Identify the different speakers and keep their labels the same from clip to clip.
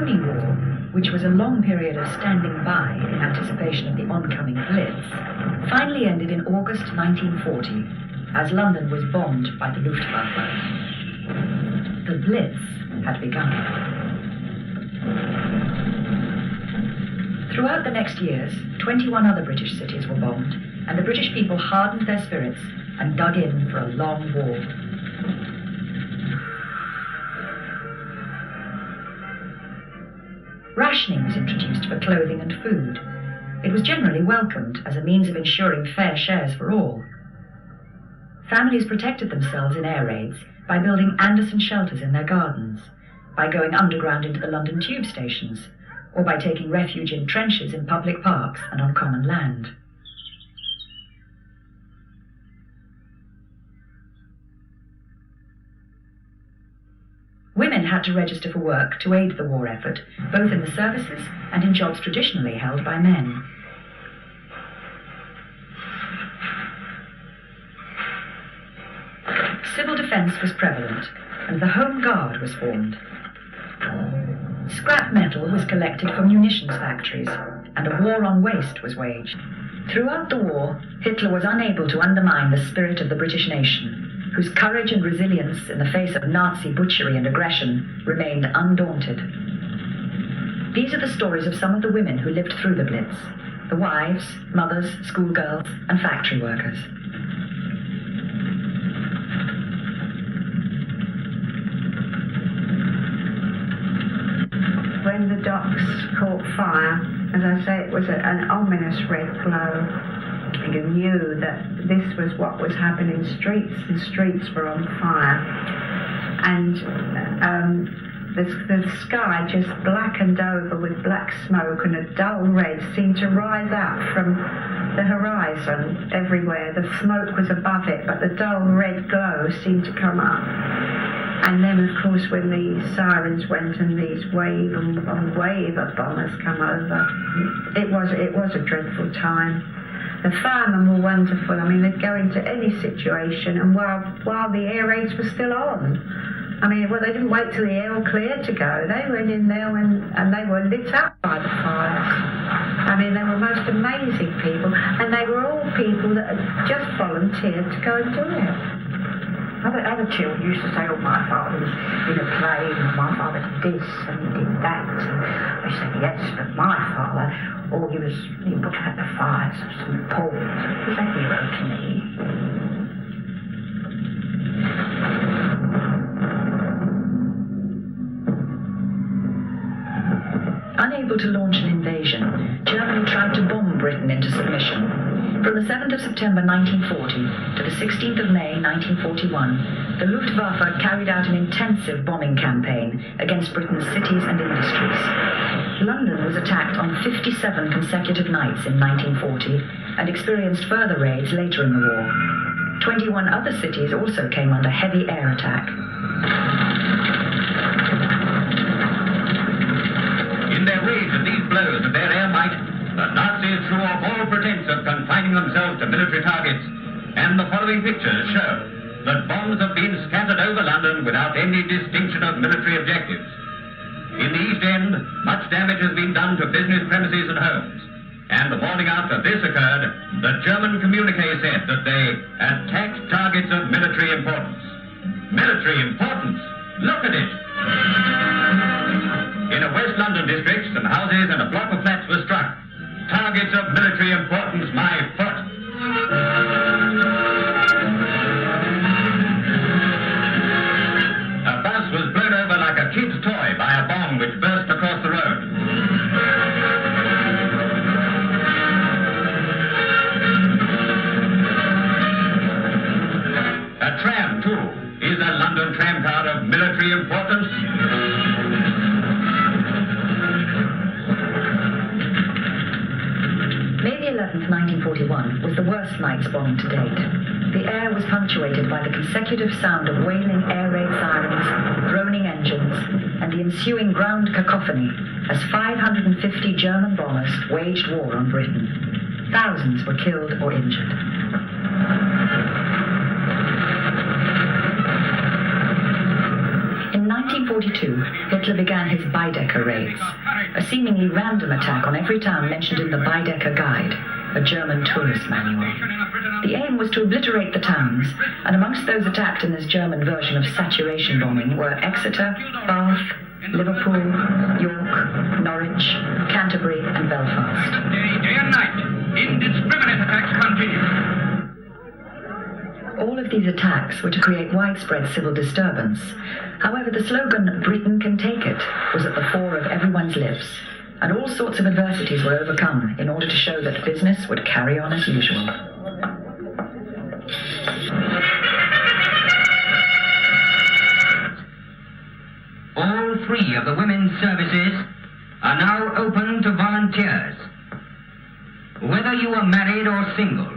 Speaker 1: Phony War, which was a long period of standing by in anticipation of the oncoming Blitz, finally ended in August 1940, as London was bombed by the Luftwaffe. The Blitz had begun. Throughout the next years, 21 other British cities were bombed, and the British people hardened their spirits and dug in for a long war. Rationing was introduced for clothing and food. It was generally welcomed as a means of ensuring fair shares for all. Families protected themselves in air raids by building Morrison Shelters in their gardens, by going underground into the London tube stations, or by taking refuge in trenches in public parks and on common land. Women had to register for work to aid the war effort, both in the services and in jobs traditionally held by men. Civil defence was prevalent, and the Home Guard was formed. Scrap metal was collected from munitions factories, and a war on waste was waged. Throughout the war, Hitler was unable to undermine the spirit of the British nation, whose courage and resilience in the face of Nazi butchery and aggression remained undaunted. These are the stories of some of the women who lived through the Blitz, the wives, mothers, schoolgirls, and factory workers.
Speaker 2: When the docks caught fire, as I say, it was an ominous red glow. You knew that this was what was happening. The streets were on fire, and the sky just blackened over with black smoke, and a dull red seemed to rise up from the horizon everywhere. The smoke was above it, but the dull red glow seemed to come up. And then, of course, when the sirens went and these wave and wave of bombers come over, it was a dreadful time. The firemen were wonderful. I mean, they'd go into any situation, and while the air raids were still on, I mean, well, they didn't wait till the air were clear to go. They went in there and they were lit up by the fires. I mean, they were most amazing people, and they were all people that had just volunteered to go and do it. Other children used to say, oh, my father was in a plane, and my father did this, and he did that. And I said, yes, but my father, he put out the fires of St. Paul's. He was a hero to me.
Speaker 1: Unable to launch an invasion, Germany tried to bomb Britain into submission. From the 7th of September 1940 to the 16th of May 1941, the Luftwaffe carried out an intensive bombing campaign against Britain's cities and industries. London was attacked on 57 consecutive nights in 1940 and experienced further raids later in the war. 21 other cities also came under heavy air attack.
Speaker 3: In their rage at these blows of their air might, the Nazis threw off all pretense of confining themselves to military targets, and the following pictures show that bombs have been scattered over London without any distinction of military objectives. In the East End, much damage has been done to business premises and homes, and the morning after this occurred, the German communique said that they attacked targets of military importance. Military importance? Look at it! In a West London district, some houses and a block of flats were struck. Targets of military importance, my foot. A bus was blown over like a kid's toy by a bomb which burst across the road. A tram, too. Is a London tram card of military importance?
Speaker 1: May the 11th, 1941 was the worst night's bombing to date. The air was punctuated by the consecutive sound of wailing air raid sirens, droning engines, and the ensuing ground cacophony as 550 German bombers waged war on Britain. Thousands were killed or injured. In 1942, Hitler began his Bydecker Raids, a seemingly random attack on every town mentioned in the Bydecker Guide, a German tourist manual. The aim was to obliterate the towns, and amongst those attacked in this German version of saturation bombing were Exeter, Bath, Liverpool, York, Norwich, Canterbury, and Belfast.
Speaker 3: Day and night, indiscriminate attacks continue.
Speaker 1: All of these attacks were to create widespread civil disturbance. However, the slogan, "Britain can take it," was at the fore of everyone's lips, and all sorts of adversities were overcome in order to show that business would carry on as usual.
Speaker 3: All 3 of the women's services are now open to volunteers. Whether you are married or single,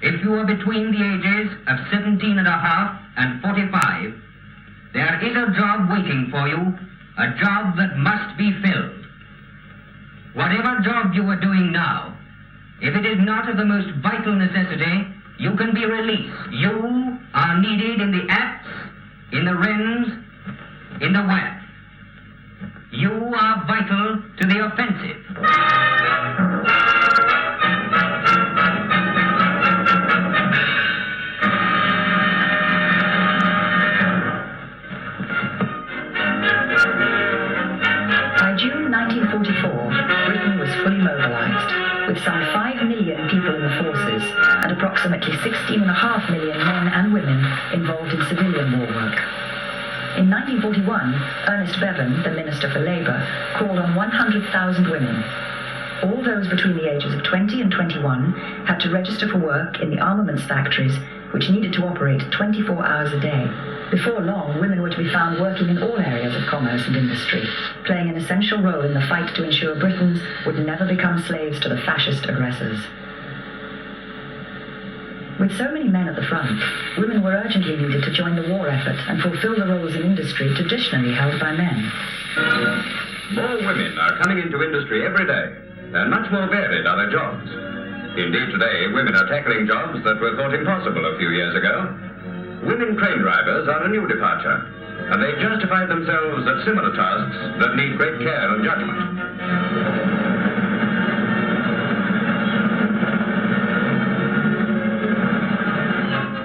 Speaker 3: if you are between the ages of 17.5 and 45, there is a job waiting for you, a job that must be filled. Whatever job you are doing now, if it is not of the most vital necessity, you can be released. You are needed in the Acts, in the Wrens, in the West. You are vital to the offensive.
Speaker 1: By June 1944, Britain was fully mobilized, with some 5 million people in the forces and approximately 16.5 million men and women involved in civilian war work. In 1941, Ernest Bevin, the Minister for Labour, called on 100,000 women. All those between the ages of 20 and 21 had to register for work in the armaments factories, which needed to operate 24 hours a day. Before long, women were to be found working in all areas of commerce and industry, playing an essential role in the fight to ensure Britons would never become slaves to the fascist aggressors. With so many men at the front, women were urgently needed to join the war effort and fulfill the roles in industry traditionally held by men.
Speaker 4: More women are coming into industry every day, and much more varied are their jobs. Indeed, today, women are tackling jobs that were thought impossible a few years ago. Women crane drivers are a new departure, and they justify themselves at similar tasks that need great care and judgment.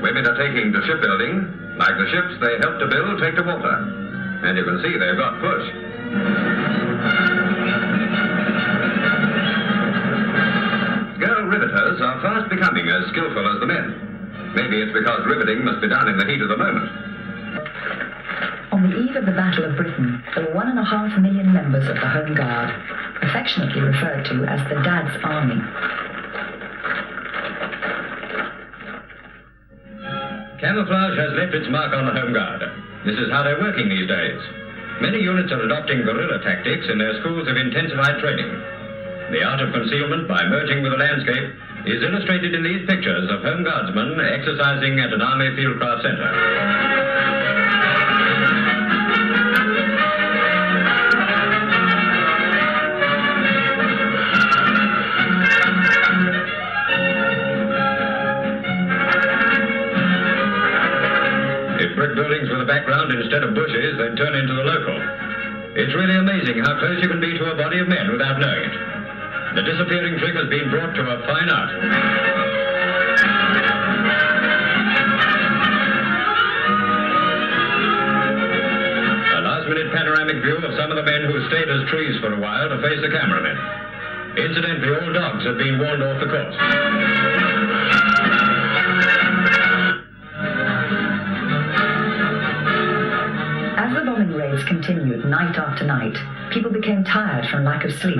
Speaker 4: Women are taking to shipbuilding, like the ships they help to build take to water. And you can see they've got push. Girl riveters are fast becoming as skillful as the men. Maybe it's because riveting must be done in the heat of the moment.
Speaker 1: On the eve of the Battle of Britain, there were 1.5 million members of the Home Guard, affectionately referred to as the Dad's Army.
Speaker 4: Camouflage has left its mark on the Home Guard. This is how they're working these days. Many units are adopting guerrilla tactics in their schools of intensified training. The art of concealment by merging with the landscape is illustrated in these pictures of Home Guardsmen exercising at an Army Fieldcraft Center. Brick buildings with a background instead of bushes, they turn into the local. It's really amazing how close you can be to a body of men without knowing it. The disappearing trick has been brought to a fine art. A last-minute panoramic view of some of the men who stayed as trees for a while to face the cameramen. Incidentally, all dogs have been warned off the course.
Speaker 1: As the bombing raids continued night after night, people became tired from lack of sleep.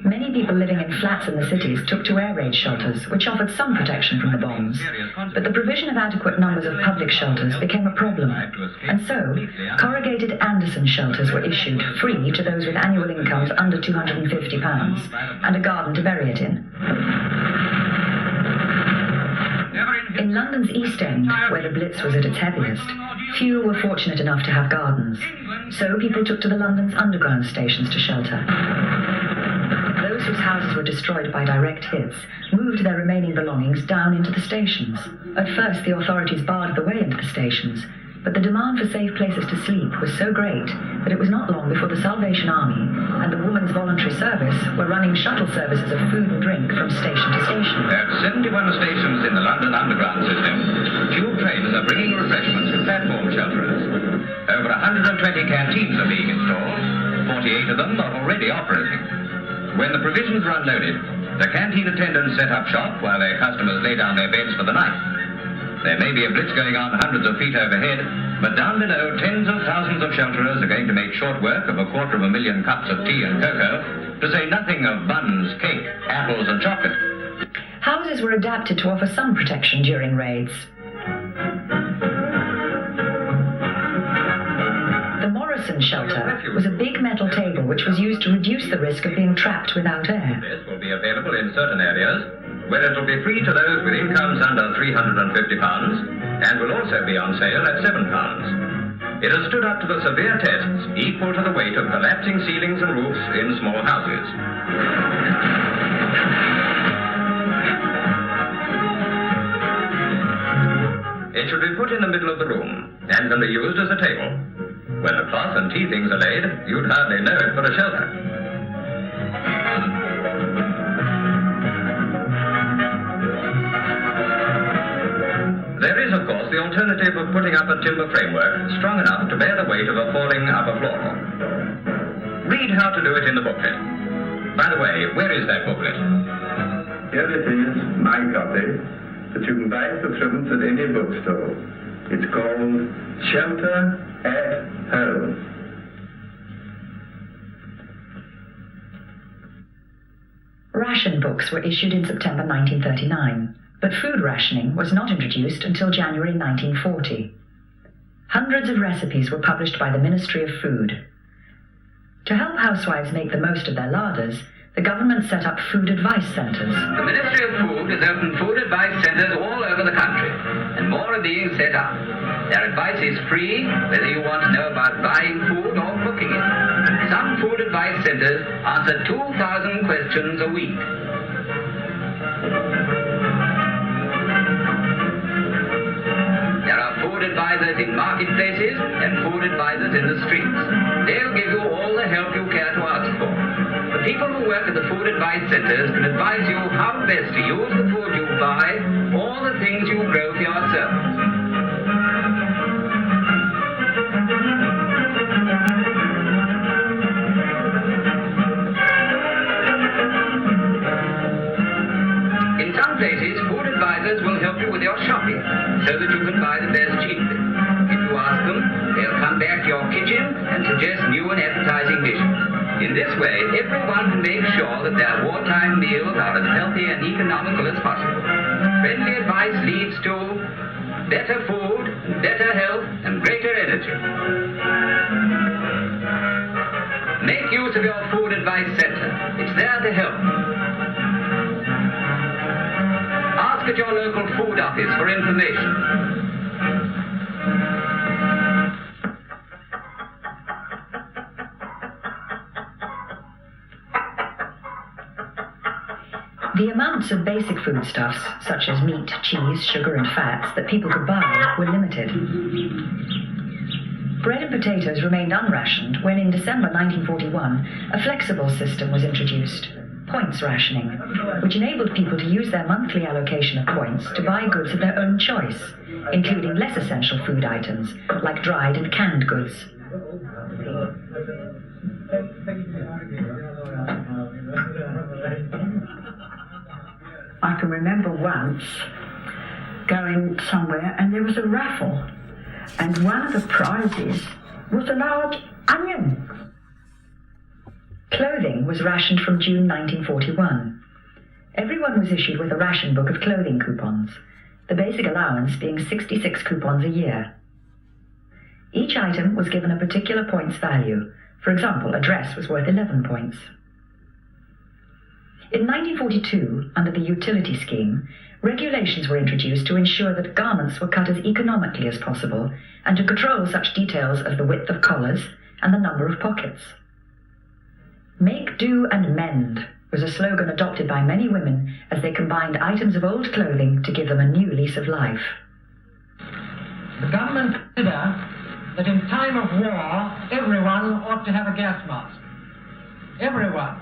Speaker 1: Many people living in flats in the cities took to air raid shelters, which offered some protection from the bombs. But the provision of adequate numbers of public shelters became a problem. And so, corrugated Anderson shelters were issued free to those with annual incomes under £250 and a garden to bury it in. In London's East End, where the Blitz was at its heaviest, few were fortunate enough to have gardens, so people took to the London's underground stations to shelter. Those whose houses were destroyed by direct hits moved their remaining belongings down into the stations. At first, the authorities barred the way into the stations, but the demand for safe places to sleep was so great that it was not long before the Salvation Army and the Women's Voluntary Service were running shuttle services of food and drink from station to station.
Speaker 4: At 71 stations in the London Underground system, tube trains are bringing refreshments to platform shelterers. Over 120 canteens are being installed. 48 of them are already operating. When the provisions are unloaded, the canteen attendants set up shop while their customers lay down their beds for the night. There may be a blitz going on hundreds of feet overhead, but down below, tens of thousands of shelterers are going to make short work of 250,000 cups of tea and cocoa, to say nothing of buns, cake, apples and chocolate.
Speaker 1: Houses were adapted to offer some protection during raids. The Morrison Shelter was a big metal table which was used to reduce the risk of being trapped without air.
Speaker 4: This will be available in certain areas, where it will be free to those with incomes under £350 and will also be on sale at £7. It has stood up to the severe tests equal to the weight of collapsing ceilings and roofs in small houses. It should be put in the middle of the room and can be used as a table. When the cloth and tea things are laid, you'd hardly know it for a shelter. There is, of course, the alternative of putting up a timber framework strong enough to bear the weight of a falling upper floor. Read how to do it in the booklet. By the way, where is that booklet?
Speaker 5: Here it is, my copy, that you can buy for threepence at any bookstore. It's called Shelter at Home.
Speaker 1: Ration books were issued in September 1939. But food rationing was not introduced until January 1940. Hundreds of recipes were published by the Ministry of Food. To help housewives make the most of their larders, the government set up food advice centres.
Speaker 6: The Ministry of Food has opened food advice centres all over the country, and more are being set up. Their advice is free, whether you want to know about buying food or cooking it. Some food advice centres answer 2,000 questions a week. There are food advisors in marketplaces and food advisors in the streets. They'll give you all the help you care to ask for. The people who work at the food advice centres can advise you how best to use the food you buy or the things you grow for yourself. In some places, food advisors will help you with your shopping so that you can buy the best cheaply. If you ask them, they'll come back to your kitchen and suggest new and appetizing dishes. In this way, everyone can make sure that their wartime meals are as healthy and economical as possible. Friendly advice leads to better food, better health, and greater energy. Make use of your food advice center. It's there to help. Ask at your local food office for information.
Speaker 1: The amounts of basic foodstuffs, such as meat, cheese, sugar and fats, that people could buy were limited. Bread and potatoes remained unrationed when in December 1941 a flexible system was introduced, points rationing, which enabled people to use their monthly allocation of points to buy goods of their own choice, including less essential food items like dried and canned goods.
Speaker 2: I can remember once going somewhere and there was a raffle, and one of the prizes was a large onion.
Speaker 1: Clothing was rationed from June 1941. Everyone was issued with a ration book of clothing coupons, the basic allowance being 66 coupons a year. Each item was given a particular points value. For example, a dress was worth 11 points. In 1942, under the utility scheme, regulations were introduced to ensure that garments were cut as economically as possible and to control such details as the width of collars and the number of pockets. Make do and mend was a slogan adopted by many women as they combined items of old clothing to give them a new lease of life.
Speaker 7: The government consider that in time of war, everyone ought to have a gas mask. Everyone,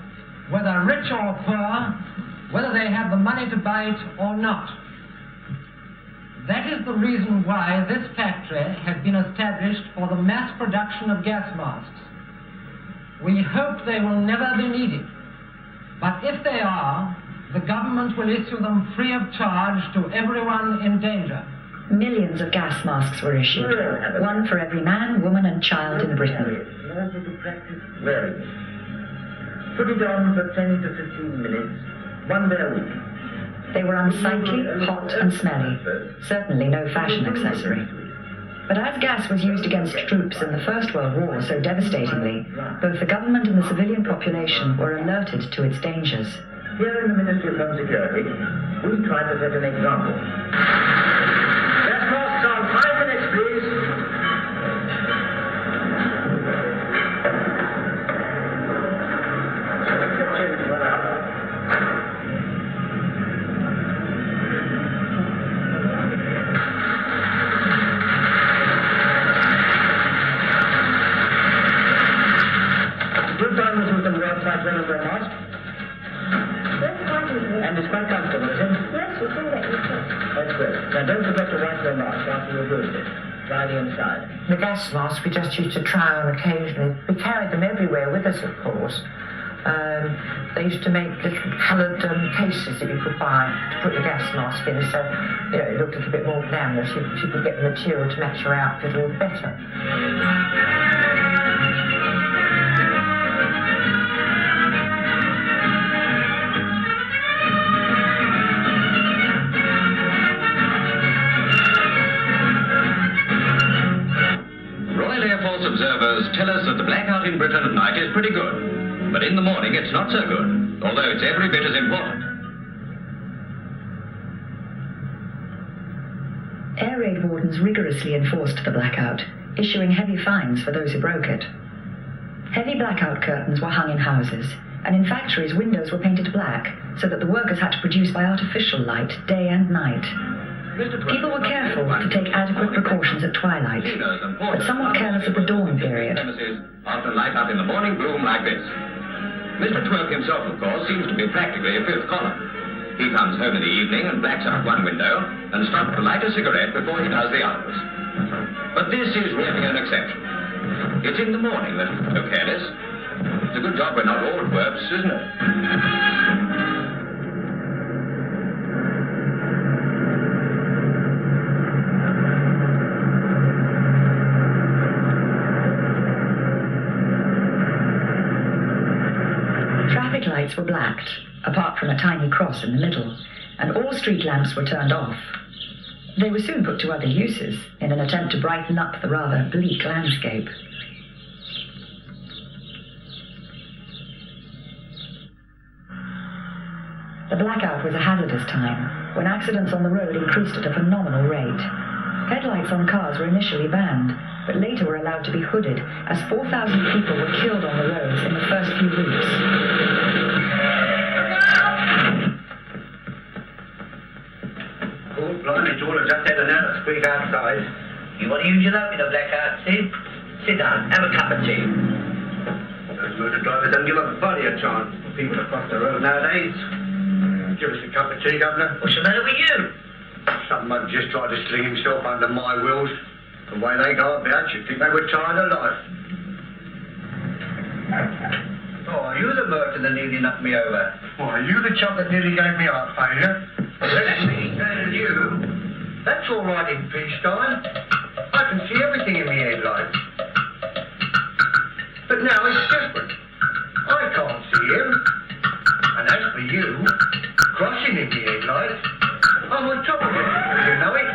Speaker 7: whether rich or poor, whether they have the money to buy it or not. That is the reason why this factory has been established for the mass production of gas masks. We hope they will never be needed, but if they are, the government will issue them free of charge to everyone in danger.
Speaker 1: Millions of gas masks were issued, one for every man, woman and child in Britain.
Speaker 8: Very good. Put it on for 10 to 15 minutes, one day a week.
Speaker 1: They were unsightly, hot and smelly, certainly no fashion accessory. But as gas was used against troops in the First World War so devastatingly, both the government and the civilian population were alerted to its dangers.
Speaker 8: Here in the Ministry of Home Security, we try to set an example. Gas masks on 5 minutes, please. And it's quite comfortable, is it?
Speaker 9: Yes, it's all that you said.
Speaker 8: That's good. Now don't forget to wipe your mask after you've used it. Try the inside.
Speaker 10: The gas masks we just used to try on occasionally. We carried them everywhere with us, of course. They used to make little coloured cases that you could buy to put the gas mask in, so it looked a little bit more glamorous. You could get the material to match your outfit all the better.
Speaker 4: Observers tell us that the blackout in Britain at night is pretty good, but in the morning it's not so good, although it's every bit as important.
Speaker 1: Air raid wardens rigorously enforced the blackout, issuing heavy fines for those who broke it. Heavy blackout curtains were hung in houses, and in factories windows were painted black, so that the workers had to produce by artificial light day and night. People were careful to take adequate precautions at twilight, but somewhat careless at the dawn period.
Speaker 4: Often light up in the morning gloom like this. Mr. Twerk himself, of course, seems to be practically a fifth column. He comes home in the evening and blacks out one window and stops to light a cigarette before he does the others. But this is really an exception. It's in the morning that he's so careless. It's a good job we're not all twerps, isn't it?
Speaker 1: Lights were blacked, apart from a tiny cross in the middle, and all street lamps were turned off. They were soon put to other uses in an attempt to brighten up the rather bleak landscape. The blackout was a hazardous time, when accidents on the road increased at a phenomenal rate. Headlights on cars were initially banned, but later were allowed to be hooded, as 4,000 people were killed on the roads in the first few weeks.
Speaker 8: Oh, blimey, George, I just had another squeak outside. You want to use your luck in a blackout, see? Sit down, have a cup of tea. Those motor drivers don't give a body a chance. People across the road nowadays. Give us a cup of tea, Governor. What's the matter with you? Some mug just tried to sling himself under my wheels. The way they go about, you'd think they were tired of life. Oh, are you the merchant that nearly knocked me over? Why, are you the chap that nearly gave me heart failure? Let me tell you, that's all right in peacetime. I can see everything in the headlights. But now it's different. I can't see him. And as for you, crossing in the headlights, I'm on top of it. You know it?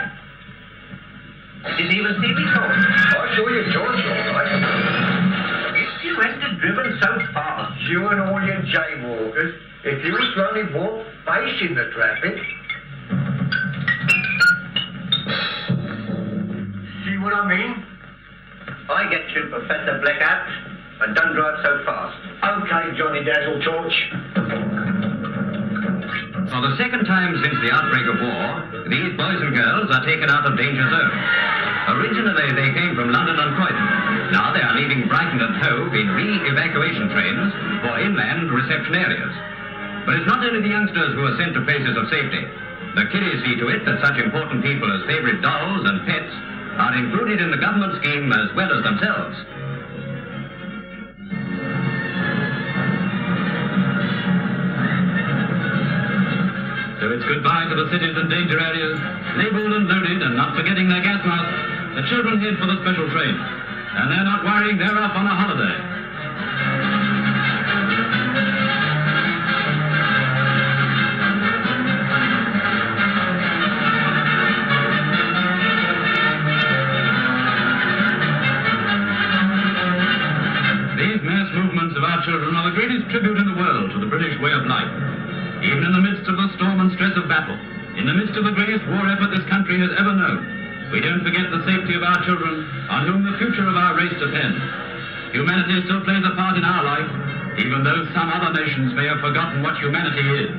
Speaker 8: You didn't even see me coming. I saw you, George, all right. If you hadn't have driven so fast, you and all your jaywalkers, if you was to only walk facing the traffic. See what I mean? I get you, Professor Blackout, and don't drive so fast. Okay, Johnny Dazzle Torch.
Speaker 4: For the second time since the outbreak of war, these boys and girls are taken out of danger zone. A
Speaker 3: Originally, they came from London and Croydon. Now they are leaving Brighton and Hove in re-evacuation trains for inland reception areas. But it's not only the youngsters who are sent to places of safety. The kiddies see to it that such important people as favourite dolls and pets are included in the government scheme as well as themselves. So it's goodbye to the cities and danger areas, labelled and loaded and not forgetting their gas masks. The children head for the special train, and they're not worrying, they're off on a holiday. These mass movements of our children are the greatest tribute in the world to the British way of life. Even in the midst of the storm and stress of battle, in the midst of the greatest war effort this country has ever known, we don't forget the safety of our children, on whom the future of our race depends. Humanity still plays a part in our life, even though some other nations may have forgotten what humanity is.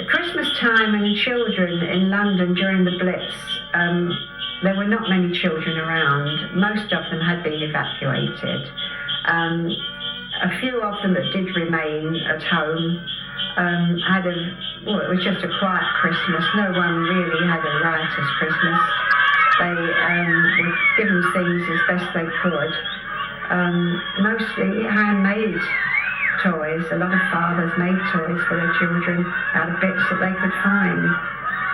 Speaker 2: Christmas time and children in London during the Blitz, there were not many children around. Most of them had been evacuated. A few of them that did remain at home it was just a quiet Christmas. No one really had a riotous Christmas. They were given things as best they could. Mostly handmade toys. A lot of fathers made toys for their children out of bits that they could find.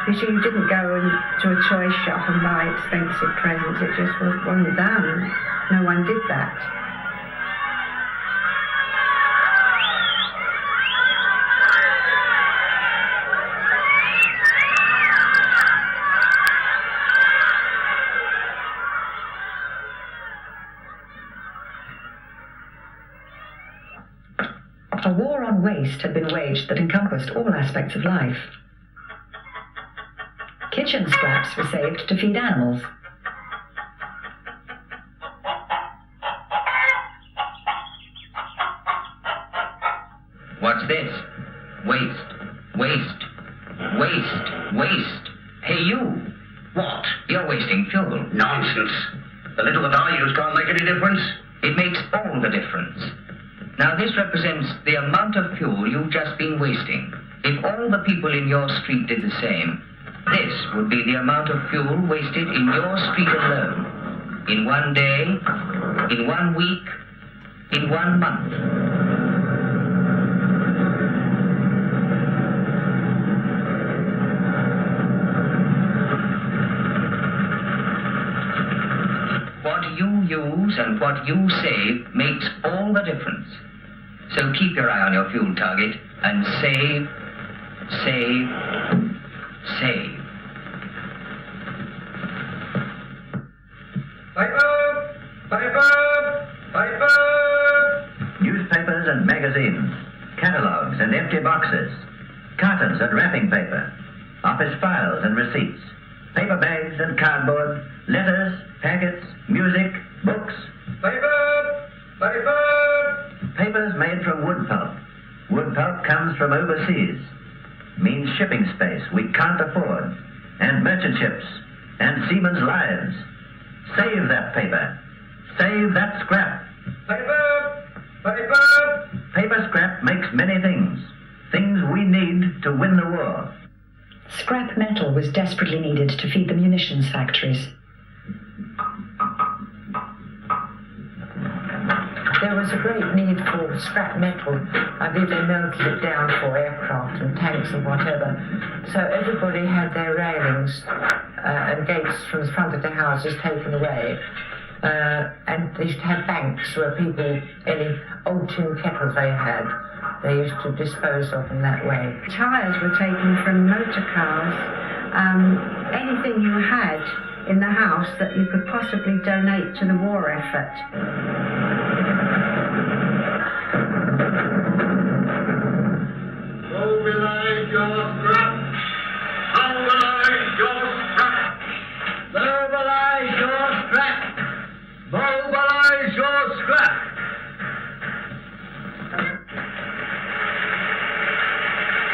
Speaker 2: You see, you didn't go to a toy shop and buy expensive presents. It just wasn't done. No one did that.
Speaker 1: A war on waste had been waged that encompassed all aspects of life. Kitchen scraps were saved to feed animals.
Speaker 6: What's this? Waste, waste, waste, waste. Hey, you. What? You're wasting fuel.
Speaker 8: Nonsense. The little that I use can't make any difference.
Speaker 6: It makes all the difference. Now, this represents the amount of fuel you've just been wasting. If all the people in your street did the same, this would be the amount of fuel wasted in your street alone. In one day, in 1 week, in 1 month. What you use and what you save makes all the difference. So keep your eye on your fuel target and save, save, save.
Speaker 8: Piper! Piper! Piper!
Speaker 9: Newspapers and magazines, catalogues and empty boxes, cartons and wrapping paper, office files and receipts, paper bags and cardboard, letters, packets, music, books.
Speaker 8: Piper! Piper!
Speaker 9: Papers made from wood pulp. Wood pulp comes from overseas. Means shipping space we can't afford. And merchant ships. And seamen's lives. Save that paper. Save that scrap.
Speaker 8: Piper! Piper!
Speaker 9: Paper scrap makes many things. Things we need to win the war.
Speaker 1: Scrap metal was desperately needed to feed the munitions factories.
Speaker 10: There was a great need for scrap metal. I believe they melted it down for aircraft and tanks and whatever. So everybody had their railings and gates from the front of the houses taken away. And they used to have banks where people, any old tin kettles they had, they used to dispose of them that way.
Speaker 2: Tyres were taken from motor cars. Anything you had in the house that you could possibly donate to the war effort.
Speaker 5: Mobilize your scrap! Mobilize your scrap!
Speaker 8: Mobilize your scrap! Mobilize your scrap!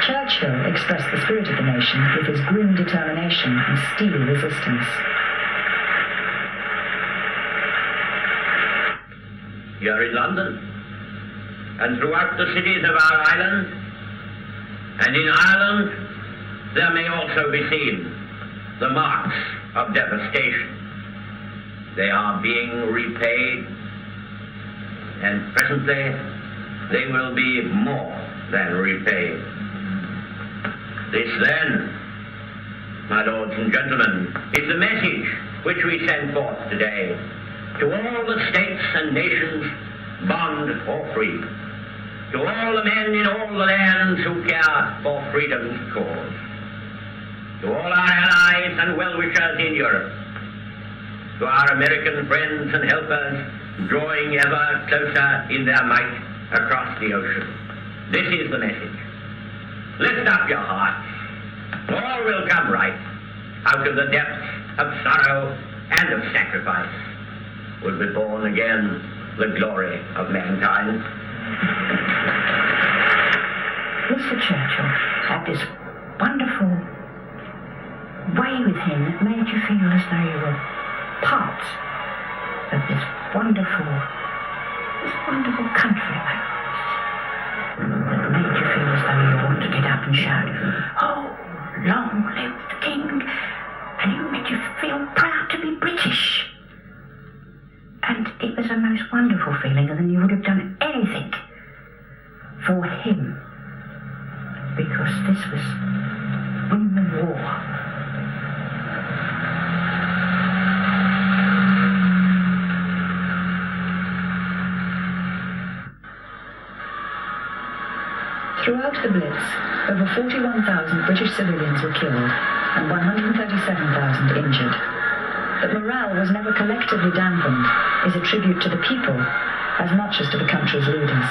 Speaker 1: Churchill expressed the spirit of the nation with his grim determination and steely resistance.
Speaker 8: Here in London, and throughout the cities of our island, and in Ireland, there may also be seen the marks of devastation. They are being repaid, and presently they will be more than repaid. This then, my lords and gentlemen, is the message which we send forth today to all the states and nations, bond or free, to all the men in all the lands who care for freedom's cause, to all our allies and well-wishers in Europe, to our American friends and helpers drawing ever closer in their might across the ocean. This is the message. Lift up your hearts. All will come right. Out of the depths of sorrow and of sacrifice will be born again the glory of mankind.
Speaker 2: Mr. Churchill had this wonderful way with him that made you feel as though you were part of this wonderful country like this. That made you feel as though you ought to get up and shout, "Oh, long live the King!" And it made you feel proud to be British. And it was a most wonderful feeling, and then you would have done anything for him, because this was win the war.
Speaker 1: Throughout the Blitz, over 41,000 British civilians were killed and 137,000 injured. That morale was never collectively dampened is a tribute to the people as much as to the country's leaders.